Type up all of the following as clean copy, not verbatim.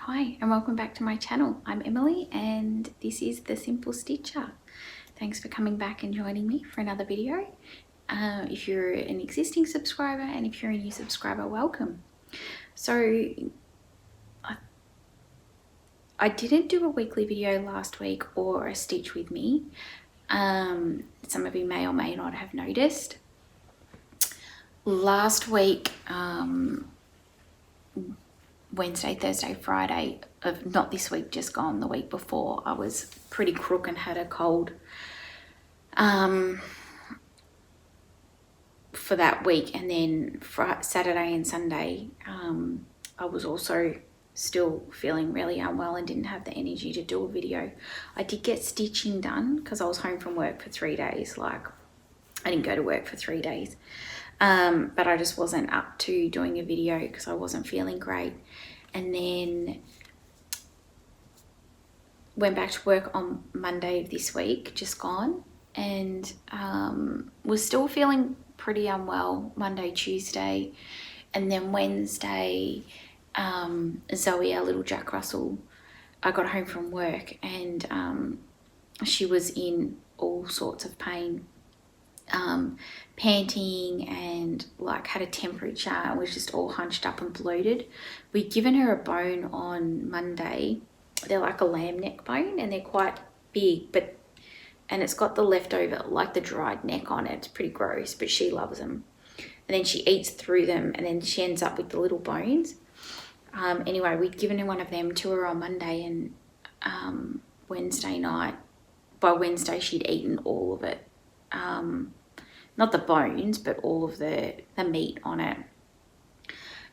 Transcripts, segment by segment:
Hi and welcome back to my channel. I'm Emily and this is The Simple Stitcher. Thanks for coming back and joining me for another video. If you're an existing subscriber and if you're a new subscriber, welcome. So I didn't do a weekly video last week or a stitch with me. Some of you may or may not have noticed. Last week, Wednesday, Thursday, Friday of not this week, just gone, the week before, I was pretty crook and had a cold for that week. And then Saturday and Sunday, I was also still feeling really unwell and didn't have the energy to do a video. I did get stitching done because I was home from work for 3 days. Like, I didn't go to work for 3 days. But I just wasn't up to doing a video because I wasn't feeling great. And then went back to work on Monday of this week, just gone, and was still feeling pretty unwell Monday, Tuesday. And then Wednesday, Zoe, our little Jack Russell, I got home from work and she was in all sorts of pain. Panting and like had a temperature and was just all hunched up and bloated. We'd given her a bone on Monday. They're like a lamb neck bone and they're quite big, and it's got the leftover, like the dried neck on it. It's pretty gross, but she loves them. And then she eats through them and then she ends up with the little bones. Anyway, we'd given her one of them to her on Monday, and Wednesday night, by Wednesday she'd eaten all of it. Not the bones, but all of the meat on it.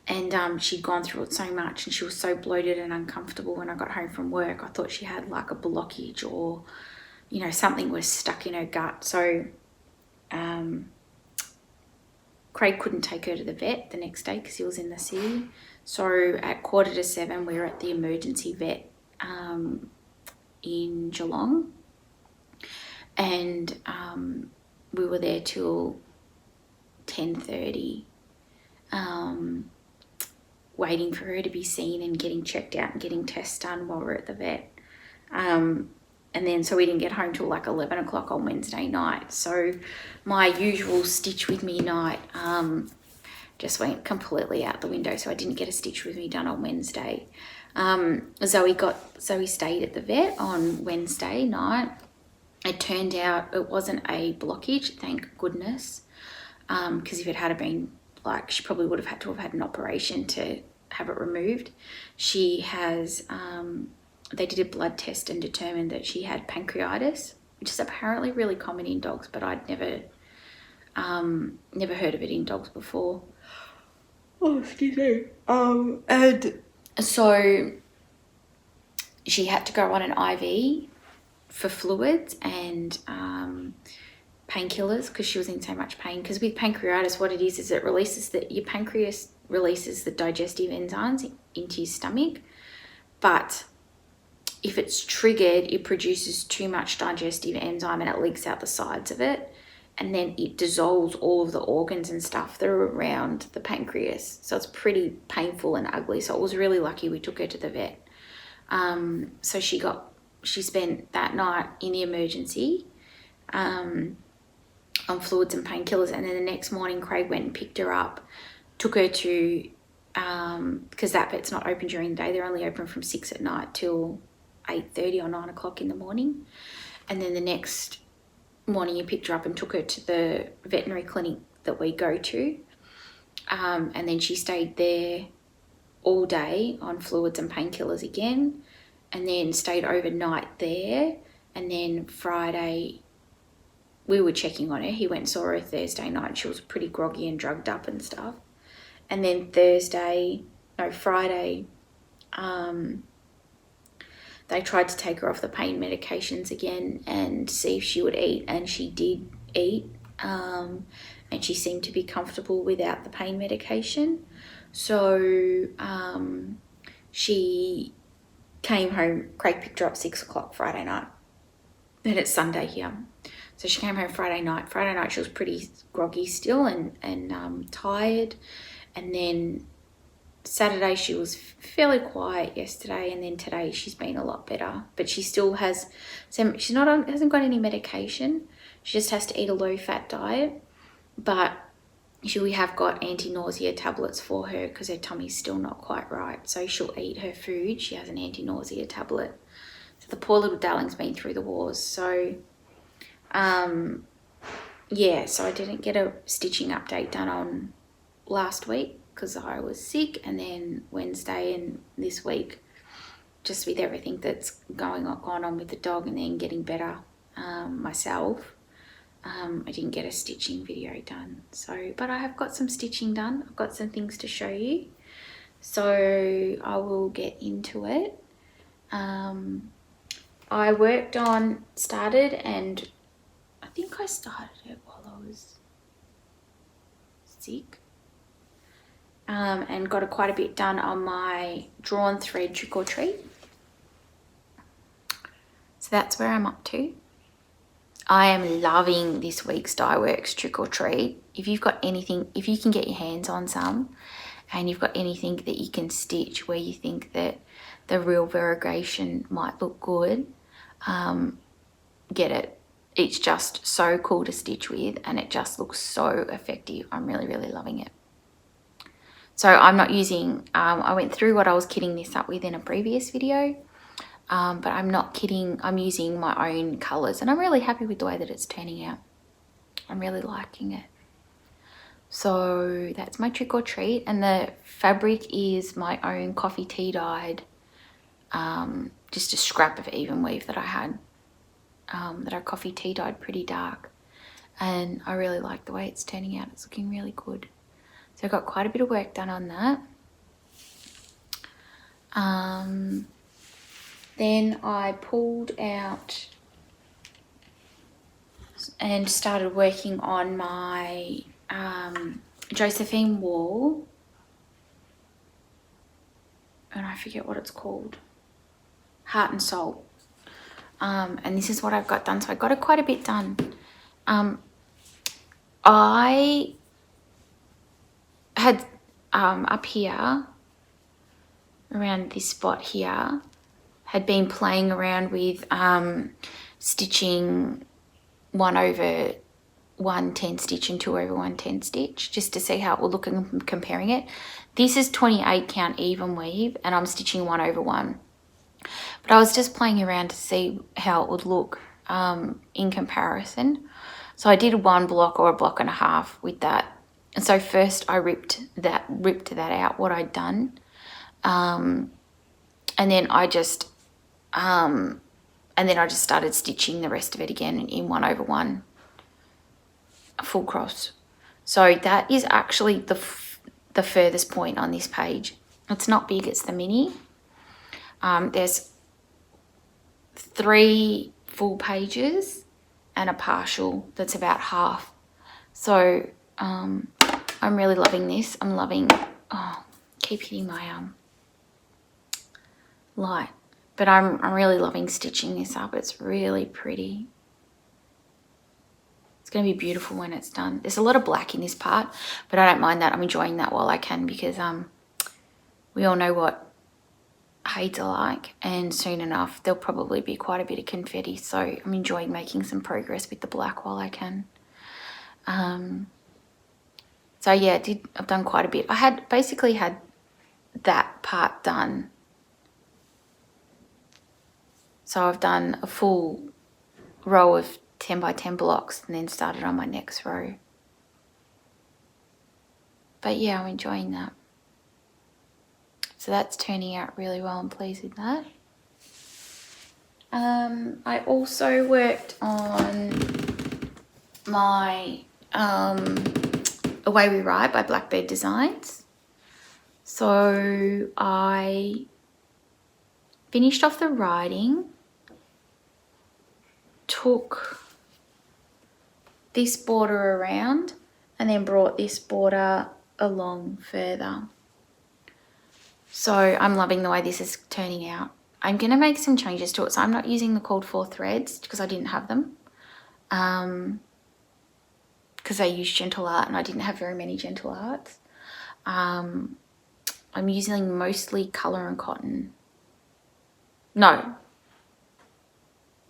And she'd gone through it so much and she was so bloated and uncomfortable. When I got home from work, I thought she had like a blockage or, you know, something was stuck in her gut. So Craig couldn't take her to the vet the next day because he was in the city. So at 7:15, we were at the emergency vet in Geelong. And we were there till 10:30, waiting for her to be seen and getting checked out and getting tests done while we're at the vet. And then so we didn't get home till like 11 o'clock on Wednesday night. So my usual stitch with me night just went completely out the window. So I didn't get a stitch with me done on Wednesday. Zoe stayed at the vet on Wednesday night. It turned out it wasn't a blockage, thank goodness, because if it had been, like, she probably would have had to have had an operation to have it removed. She has, they did a blood test and determined that she had pancreatitis, which is apparently really common in dogs, but I'd never heard of it in dogs before. Oh, excuse me. And so she had to go on an IV for fluids and painkillers because she was in so much pain. Because with pancreatitis, what it is it releases your pancreas releases the digestive enzymes into your stomach, but if it's triggered, it produces too much digestive enzyme and it leaks out the sides of it, and then it dissolves all of the organs and stuff that are around the pancreas. So it's pretty painful and ugly. So it was really lucky we took her to the vet. So she spent that night in the emergency on fluids and painkillers, and then the next morning Craig went and picked her up, took her to, because that vet's not open during the day, they're only open from 6 at night till 8:30 or 9 o'clock in the morning. And then the next morning he picked her up and took her to the veterinary clinic that we go to, and then she stayed there all day on fluids and painkillers again, and then stayed overnight there. And then Friday, we were checking on her. He went and saw her Thursday night. She was pretty groggy and drugged up and stuff. And then Friday, they tried to take her off the pain medications again and see if she would eat. And she did eat, and she seemed to be comfortable without the pain medication. So she came home. Craig picked her up 6 o'clock Friday night. Then it's Sunday here. So she came home Friday night. Friday night she was pretty groggy still and tired. And then Saturday she was fairly quiet yesterday, and then today she's been a lot better. But she still has some, hasn't got any medication. She just has to eat a low-fat diet. But we have got anti-nausea tablets for her because her tummy's still not quite right. So she'll eat her food. She has an anti-nausea tablet. So the poor little darling's been through the wars. So, yeah, so I didn't get a stitching update done on last week because I was sick, and then Wednesday and this week, just with everything that's going on with the dog and then getting better myself, I didn't get a stitching video done. So, but I have got some stitching done. I've got some things to show you. So I will get into it. I started, and I think I started it while I was sick. And got quite a bit done on my drawn thread trick or treat. So that's where I'm up to. I am loving this week's Dye Works trick or treat. If you've got anything, if you can get your hands on some, and you've got anything that you can stitch where you think that the real variegation might look good, get it. It's just so cool to stitch with, and it just looks so effective. I'm really, really loving it. So I'm not using, I went through what I was kitting this up with in a previous video, but I'm not kidding. I'm using my own colours, and I'm really happy with the way that it's turning out. I'm really liking it. So that's my trick or treat, and the fabric is my own coffee tea dyed, just a scrap of even weave that I had, that I coffee tea dyed pretty dark, and I really like the way it's turning out. It's looking really good. So I got quite a bit of work done on that. Then I pulled out and started working on my Josephine wall, and I forget what it's called, Heart and Soul. And this is what I've got done. So I got quite a bit done. I had up here around this spot here had been playing around with stitching 1/110 stitch and 2/110 stitch, just to see how it will look and comparing it. This is 28 count even weave, and I'm stitching 1/1. But I was just playing around to see how it would look in comparison. So I did 1 block or a block and a half with that. And so first I ripped that out, what I'd done. And then I just started stitching the rest of it again in 1/1, a full cross. So that is actually the furthest point on this page. It's not big, it's the mini. There's 3 full pages and a partial that's about half. So I'm really loving this. I'm loving, keep hitting my light. But I'm really loving stitching this up. It's really pretty. It's going to be beautiful when it's done. There's a lot of black in this part, but I don't mind that. I'm enjoying that while I can, because we all know what heights are like, and soon enough there'll probably be quite a bit of confetti. So I'm enjoying making some progress with the black while I can. So yeah, I've done quite a bit. I had basically had that part done. So I've done a full row of 10 by 10 blocks and then started on my next row. But yeah, I'm enjoying that. So that's turning out really well. I'm pleased with that. I also worked on my Away We Ride by Blackbird Designs. So I finished off the riding, took this border around, and then brought this border along further. So I'm loving the way this is turning out. I'm going to make some changes to it. So I'm not using the called for threads because I didn't have them. Because I used Gentle Art and I didn't have very many Gentle Arts. I'm using mostly colour and cotton. No.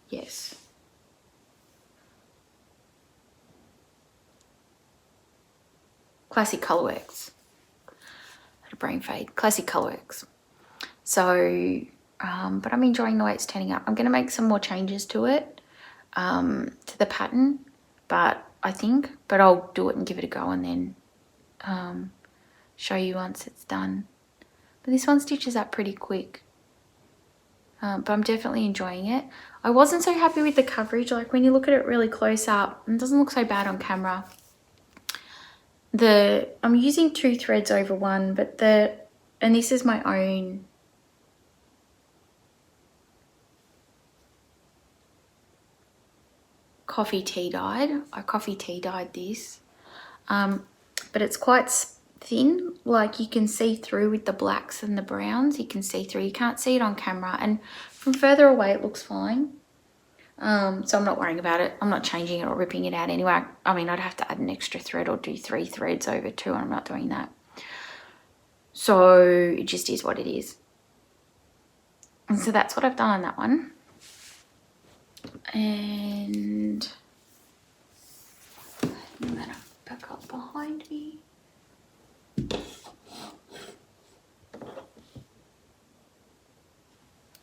Yes. Classic Colourworks. Had a brain fade. Classic Colourworks. So, but I'm enjoying the way it's turning out. I'm going to make some more changes to it, to the pattern, but I'll do it and give it a go and then show you once it's done. But this one stitches up pretty quick. But I'm definitely enjoying it. I wasn't so happy with the coverage. Like when you look at it really close up, it doesn't look so bad on camera. I'm using 2 threads over one, but and this is my own coffee tea dyed. I coffee tea dyed this. But it's quite thin, like you can see through with the blacks and the browns. You can see through. You can't see it on camera, and from further away it looks fine. So I'm not worrying about it. I'm not changing it or ripping it out anyway. I mean, I'd have to add an extra thread or do 3 threads over 2, and I'm not doing that. So it just is what it is. And so that's what I've done on that one. And I'm gonna back up behind me.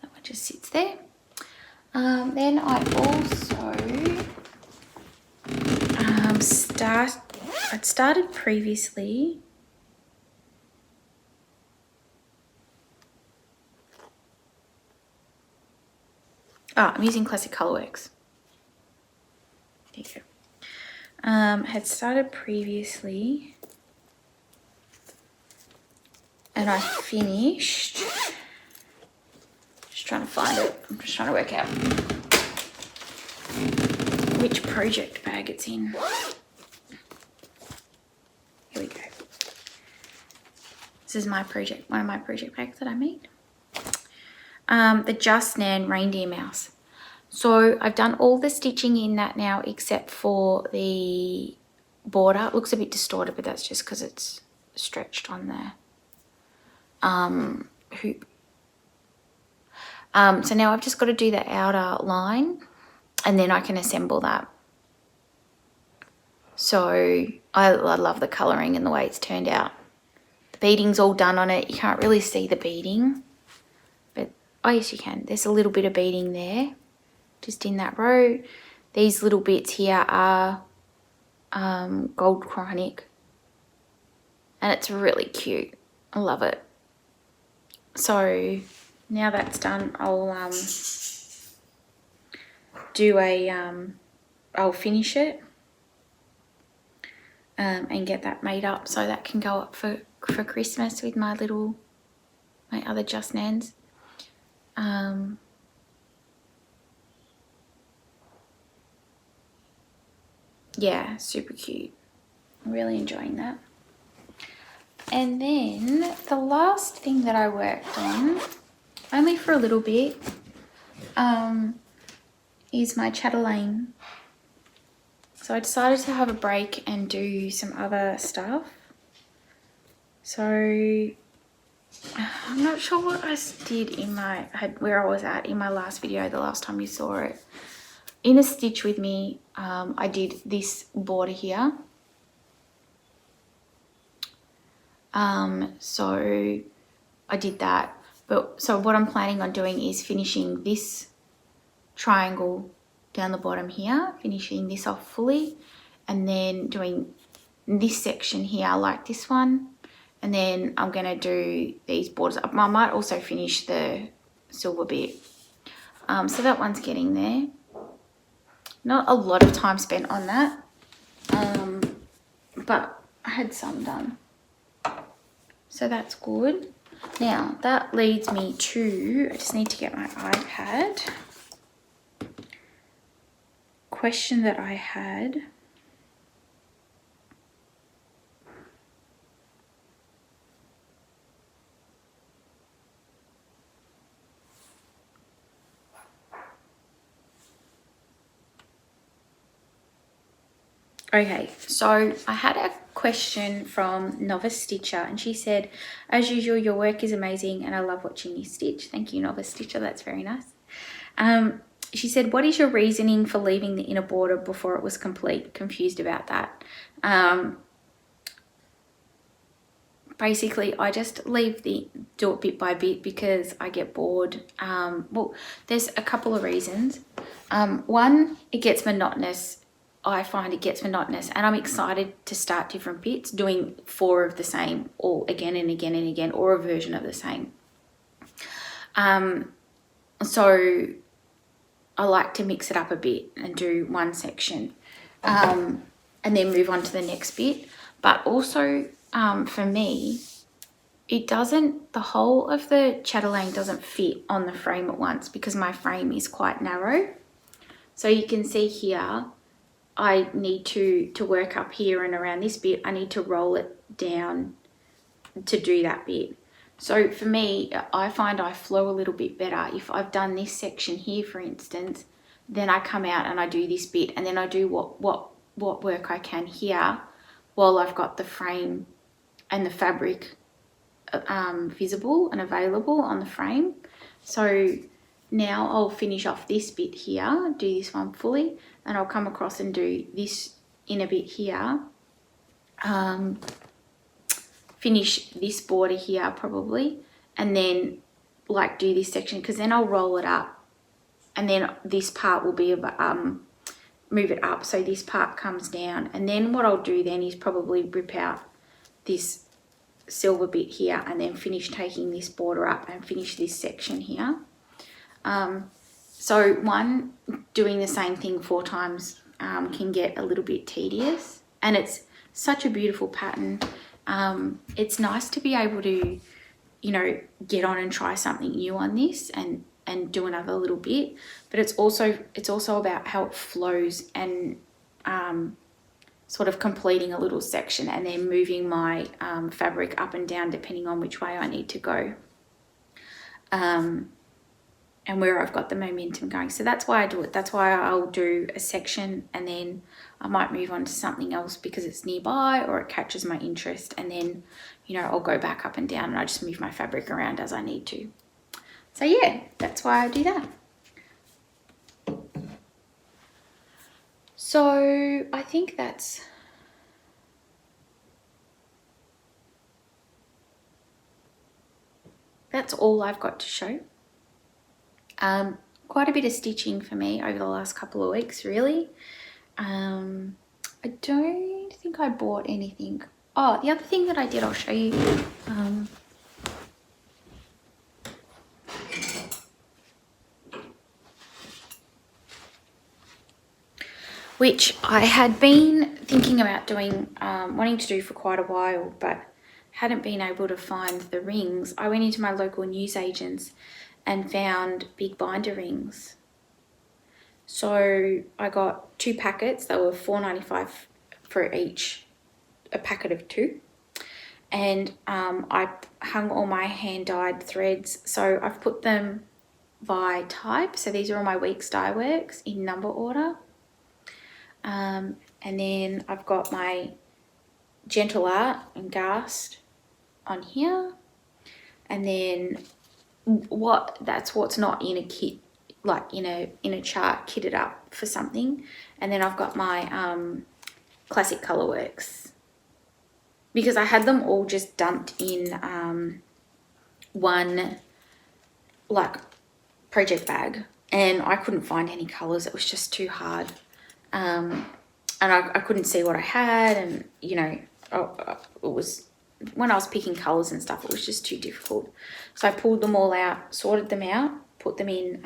That one just sits there. Then I also I'd started previously I'm using Classic Colourworks. There you go. Had started previously and I finished. Just trying to find it. I'm just trying to work out which project bag it's in. Here we go. This is my project, one of my project bags that I made. The Just Nan reindeer mouse. So I've done all the stitching in that now except for the border. It looks a bit distorted, but that's just because it's stretched on the hoop. So now I've just got to do the outer line and then I can assemble that. So I love the colouring and the way it's turned out. The beading's all done on it. You can't really see the beading, but oh yes you can. There's a little bit of beading there, just in that row. These little bits here are gold chronic and it's really cute. I love it. So now that's done, I'll I'll finish it and get that made up so that can go up for Christmas with my other Just Nans. Yeah, super cute. I'm really enjoying that. And then the last thing that I worked on, only for a little bit, is my chatelaine. So I decided to have a break and do some other stuff. So I'm not sure what I did where I was at in my last video, the last time you saw it. In a stitch with me, I did this border here. So I did that. So what I'm planning on doing is finishing this triangle down the bottom here, finishing this off fully, and then doing this section here like this one, and then I'm gonna do these borders up. I might also finish the silver bit. So that one's getting there. Not a lot of time spent on that, but I had some done, so that's good. Now that leads me to, I just need to get my iPad. Question that I had. Okay, so I had a question from Novice Stitcher, and she said, as usual, your work is amazing and I love watching you stitch. Thank you, Novice Stitcher, that's very nice. She said, what is your reasoning for leaving the inner border before it was complete? Confused about that. Basically, I just do it bit by bit because I get bored. Well, there's a couple of reasons. One, it gets monotonous. I find it gets monotonous, and I'm excited to start different bits, doing 4 of the same, or again and again and again, or a version of the same. So I like to mix it up a bit and do one section, and then move on to the next bit. But also, for me, the whole of the chatelaine doesn't fit on the frame at once because my frame is quite narrow. So you can see here, I need to work up here and around this bit. I need to roll it down to do that bit. So for me, I find I flow a little bit better if I've done this section here, for instance, then I come out and I do this bit, and then I do what work I can here while I've got the frame and the fabric visible and available on the frame. So now I'll finish off this bit here, do this one fully, and I'll come across and do this inner bit here. Finish this border here probably, and then like do this section, because then I'll roll it up, and then this part will be move it up so this part comes down, and then what I'll do then is probably rip out this silver bit here and then finish taking this border up and finish this section here. So one, doing the same thing 4 times can get a little bit tedious, and it's such a beautiful pattern. It's nice to be able to, you know, get on and try something new on this and do another little bit, but it's also about how it flows and sort of completing a little section and then moving my fabric up and down depending on which way I need to go, and where I've got the momentum going. So that's why I do it. That's why I'll do a section and then I might move on to something else because it's nearby or it catches my interest, and then, you know, I'll go back up and down and I just move my fabric around as I need to. So yeah, that's why I do that. So I think that's all I've got to show. Quite a bit of stitching for me over the last couple of weeks, really. I don't think I bought anything. Oh, the other thing that I did, I'll show you. Which I had been thinking about doing, wanting to do for quite a while, but hadn't been able to find the rings. I went into my local newsagents and found big binder rings. So I got 2 packets. They were $4.95 for each, a packet of 2. And I hung all my hand-dyed threads. So I've put them by type. So these are all my Weeks Dye Works in number order. And then I've got my Gentle Art and Gast on here. And then that's what's not in a kit, like in a chart, kitted up for something. And then I've got my Classic Colourworks, because I had them all just dumped in one like project bag, and I couldn't find any colours. It was just too hard, and I couldn't see what I had, and you know, it was, when I was picking colours and stuff, it was just too difficult. So I pulled them all out, sorted them out, put them in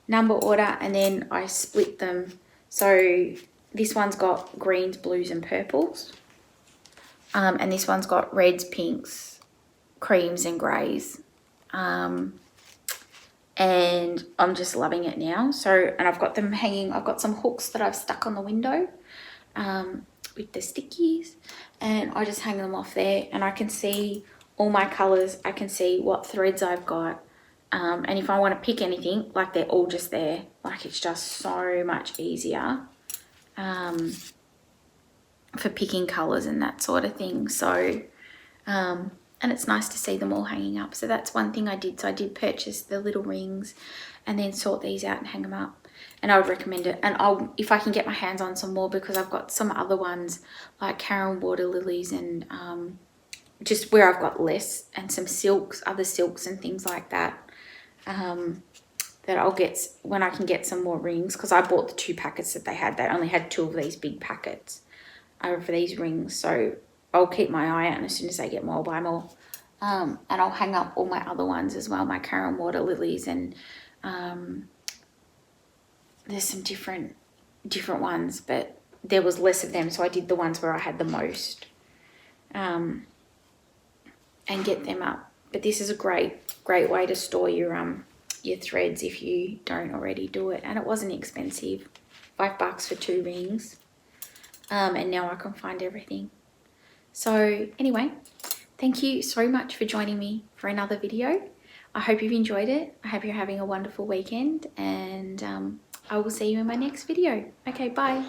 number order, and then I split them. So this one's got greens, blues and purples, and this one's got reds, pinks, creams and greys, and I'm just loving it now. So, and I've got them hanging, I've got some hooks that I've stuck on the window with the stickies, and I just hang them off there, and I can see all my colours. I can see what threads I've got, and if I want to pick anything, like, they're all just there. Like, it's just so much easier. for picking colours and that sort of thing. So and it's nice to see them all hanging up. So that's one thing I did. So I did purchase the little rings and then sort these out and hang them up. And I would recommend it. And if I can get my hands on some more, because I've got some other ones like Karen water lilies and just where I've got less, and some silks, other silks and things like that, that I'll get when I can get some more rings, because I bought the 2 packets that they had. They only had 2 of these big packets for these rings. So I'll keep my eye out, and as soon as I get more, I'll buy more. And I'll hang up all my other ones as well, my Karen water lilies, and there's some different ones, but there was less of them, so I did the ones where I had the most, and get them up. But this is a great way to store your threads if you don't already do it. And it wasn't expensive, $5 for 2 rings, and now I can find everything. So anyway, thank you so much for joining me for another video. I hope you've enjoyed it. I hope you're having a wonderful weekend, and I will see you in my next video. Okay, bye.